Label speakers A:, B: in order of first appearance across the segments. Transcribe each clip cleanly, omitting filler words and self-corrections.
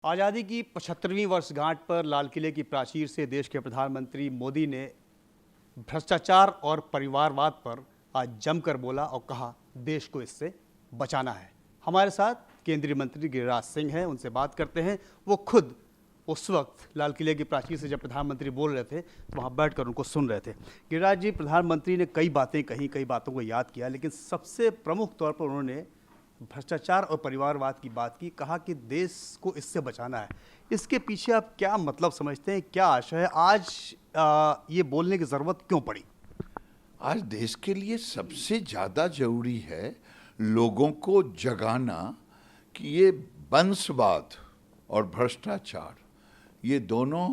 A: आज़ादी की 75वीं वर्षगांठ पर लाल किले की प्राचीर से देश के प्रधानमंत्री मोदी ने भ्रष्टाचार और परिवारवाद पर आज जमकर बोला और कहा देश को इससे बचाना है। हमारे साथ केंद्रीय मंत्री गिरिराज सिंह हैं, उनसे बात करते हैं। वो खुद उस वक्त लाल किले की प्राचीर से जब प्रधानमंत्री बोल रहे थे तो वहाँ बैठकर उनको सुन रहे थे। गिरिराज जी, प्रधानमंत्री ने कई बातें कही, कई बातों को याद किया, लेकिन सबसे प्रमुख तौर पर उन्होंने भ्रष्टाचार और परिवारवाद की बात की, कहा कि देश को इससे बचाना है। इसके पीछे आप क्या मतलब समझते हैं, क्या आशय है? आज ये बोलने की ज़रूरत क्यों पड़ी?
B: आज देश के लिए सबसे ज़्यादा जरूरी है लोगों को जगाना कि ये वंशवाद और भ्रष्टाचार ये दोनों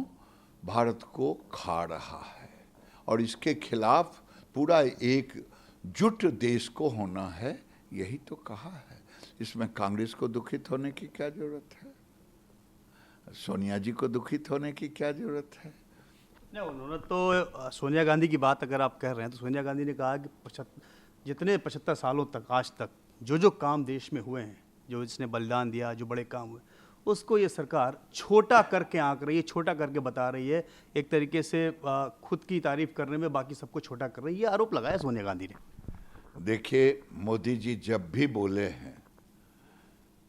B: भारत को खा रहा है और इसके खिलाफ पूरा एकजुट देश को होना है, यही तो कहा है। इसमें कांग्रेस को दुखित होने की क्या जरूरत है? सोनिया जी को दुखित होने की क्या जरूरत है?
A: नहीं, उन्होंने तो सोनिया गांधी की बात अगर आप कह रहे हैं तो सोनिया गांधी ने कहा कि जितने 75 सालों तक आज तक जो काम देश में हुए हैं, जो इसने बलिदान दिया, जो बड़े काम हुए, उसको ये सरकार छोटा करके आंक रही है, छोटा करके बता रही है। एक तरीके से खुद की तारीफ करने में बाकी सबको छोटा कर रही है, ये आरोप लगाया सोनिया गांधी ने।
B: देखिए, मोदी जी जब भी बोले हैं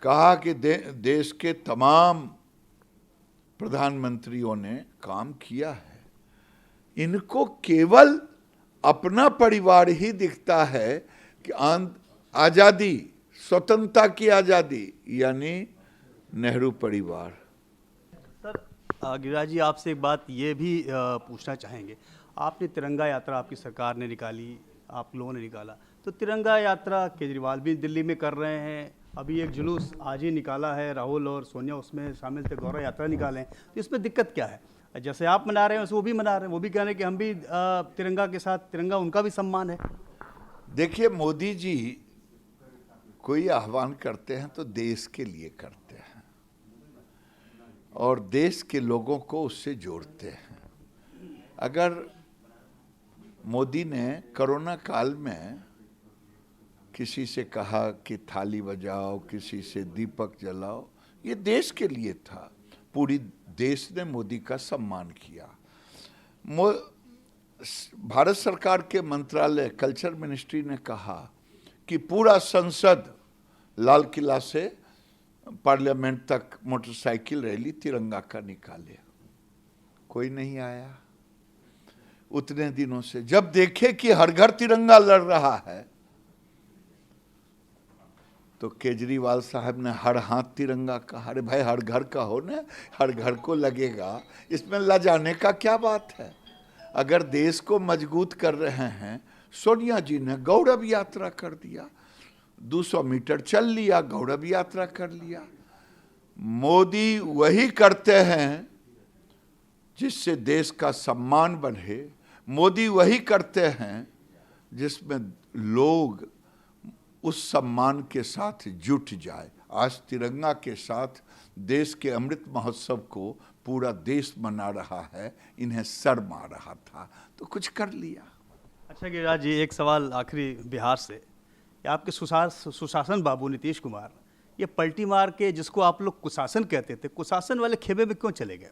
B: कहा कि देश के तमाम प्रधानमंत्रियों ने काम किया है, इनको केवल अपना परिवार ही दिखता है कि आज़ादी, स्वतंत्रता की आज़ादी यानी नेहरू परिवार।
A: सर, गिरिराज जी, आपसे एक बात ये भी पूछना चाहेंगे। आपने तिरंगा यात्रा आपकी सरकार ने निकाली, आप लोगों ने निकाला, तो तिरंगा यात्रा केजरीवाल भी दिल्ली में कर रहे हैं। अभी एक जुलूस आज ही निकाला है, राहुल और सोनिया उसमें शामिल थे, गौरव यात्रा निकालें, तो इसमें दिक्कत क्या है? जैसे आप मना रहे हैं वैसे वो भी मना रहे हैं, वो भी कह रहे हैं कि हम भी तिरंगा के साथ, तिरंगा उनका भी सम्मान है।
B: देखिए, मोदी जी कोई आह्वान करते हैं तो देश के लिए करते हैं और देश के लोगों को उससे जोड़ते हैं। अगर मोदी ने कोरोना काल में किसी से कहा कि थाली बजाओ, किसी से दीपक जलाओ, ये देश के लिए था। पूरी देश ने मोदी का सम्मान किया। भारत सरकार के मंत्रालय कल्चर मिनिस्ट्री ने कहा कि पूरा संसद लाल किला से पार्लियामेंट तक मोटरसाइकिल रैली तिरंगा का निकाले। कोई नहीं आया उतने दिनों से। जब देखे कि हर घर तिरंगा लड़ रहा है तो केजरीवाल साहब ने हर हाथ तिरंगा कहा। अरे भाई, हर घर का हो ना, हर घर को लगेगा, इसमें लजाने का क्या बात है? अगर देश को मजबूत कर रहे हैं, सोनिया जी ने गौरव यात्रा कर दिया, 200 मीटर चल लिया, गौरव यात्रा कर लिया। मोदी वही करते हैं जिससे देश का सम्मान बढ़े। मोदी वही करते हैं जिसमें लोग उस सम्मान के साथ जुट जाए। आज तिरंगा के साथ देश के अमृत महोत्सव को पूरा देश मना रहा है, इन्हें शर्म आ रहा था तो कुछ कर लिया।
A: अच्छा गिरिराज जी, एक सवाल आखिरी बिहार से। आपके सुशासन बाबू नीतीश कुमार ये पलटी मार के, जिसको आप लोग कुशासन कहते थे, कुशासन वाले खेमे में क्यों चले गए?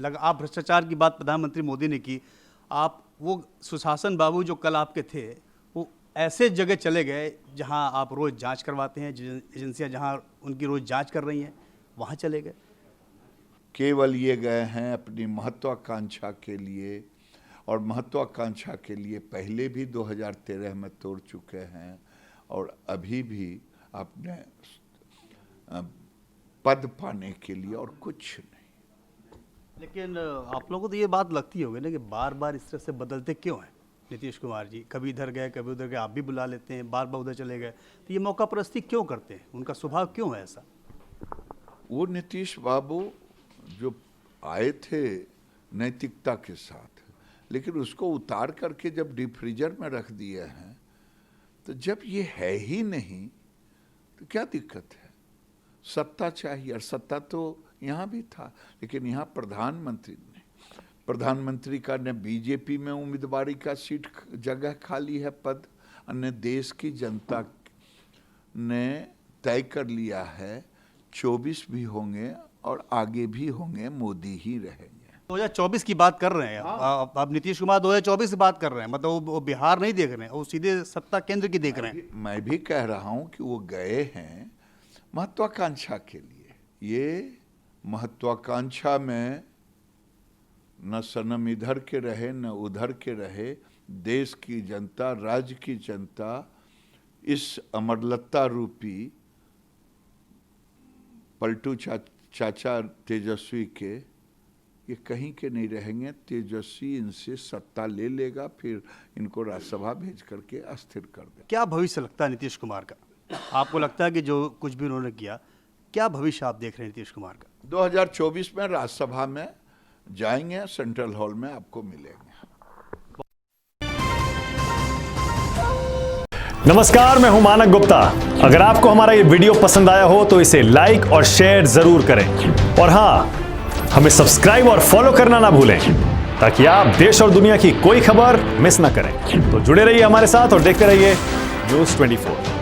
A: आप भ्रष्टाचार की बात प्रधानमंत्री मोदी ने की, आप वो सुशासन बाबू जो कल आपके थे, वो ऐसे जगह चले गए जहां आप रोज़ जांच करवाते हैं, एजेंसियां जहां उनकी रोज़ जांच कर रही हैं, वहां चले गए।
B: केवल ये गए हैं अपनी महत्वाकांक्षा के लिए, और महत्वाकांक्षा के लिए पहले भी 2013 में तोड़ चुके हैं और अभी भी अपने पद पाने के लिए, और कुछ नहीं।
A: लेकिन आप लोगों को तो ये बात लगती होगी ना कि बार बार इस तरह से बदलते क्यों हैं नीतीश कुमार जी? कभी इधर गए, कभी उधर गए, आप भी बुला लेते हैं, बार बार उधर चले गए, तो ये मौका परस्ती क्यों करते हैं? उनका स्वभाव क्यों है ऐसा?
B: वो नीतीश बाबू जो आए थे नैतिकता के साथ, लेकिन उसको उतार करके जब डीप फ्रीजर में रख दिए हैं, तो जब ये है ही नहीं तो क्या दिक्कत है? सत्ता चाहिए, और सत्ता तो यहाँ भी था, लेकिन यहाँ प्रधानमंत्री का ने बीजेपी में उम्मीदवारी का सीट जगह खाली है, पद, अन्य देश की जनता ने तय कर लिया है 24 भी होंगे और आगे भी होंगे, मोदी ही रहेंगे।
A: 2024 की बात कर रहे हैं अब नीतीश कुमार 2024 की बात कर रहे हैं, मतलब वो बिहार नहीं देख रहे हैं, वो सीधे सत्ता केंद्र की देख रहे हैं।
B: मैं भी कह रहा हूं कि वो गए हैं महत्वाकांक्षा के लिए। ये महत्वाकांक्षा में न सनम इधर के रहे न उधर के रहे, देश की जनता, राज्य की जनता इस अमरलता रूपी पलटू चाचा तेजस्वी के ये कहीं के नहीं रहेंगे। तेजस्वी इनसे सत्ता ले लेगा, फिर इनको राज्यसभा भेज करके अस्थिर कर देगा।
A: क्या भविष्य लगता है नीतीश कुमार का? आपको लगता है कि जो कुछ भी उन्होंने किया, क्या भविष्य आप देख रहे हैं नीतीश कुमार का?
B: 2024 में राज्यसभा में जाएंगे, सेंट्रल हॉल में आपको मिलेंगे।
C: नमस्कार, मैं हूं मानक गुप्ता। अगर आपको हमारा ये वीडियो पसंद आया हो तो इसे लाइक और शेयर जरूर करें, और हां, हमें सब्सक्राइब और फॉलो करना ना भूलें ताकि आप देश और दुनिया की कोई खबर मिस ना करें। तो जुड़े रहिए हमारे साथ और देखते रहिए न्यूज़ 24।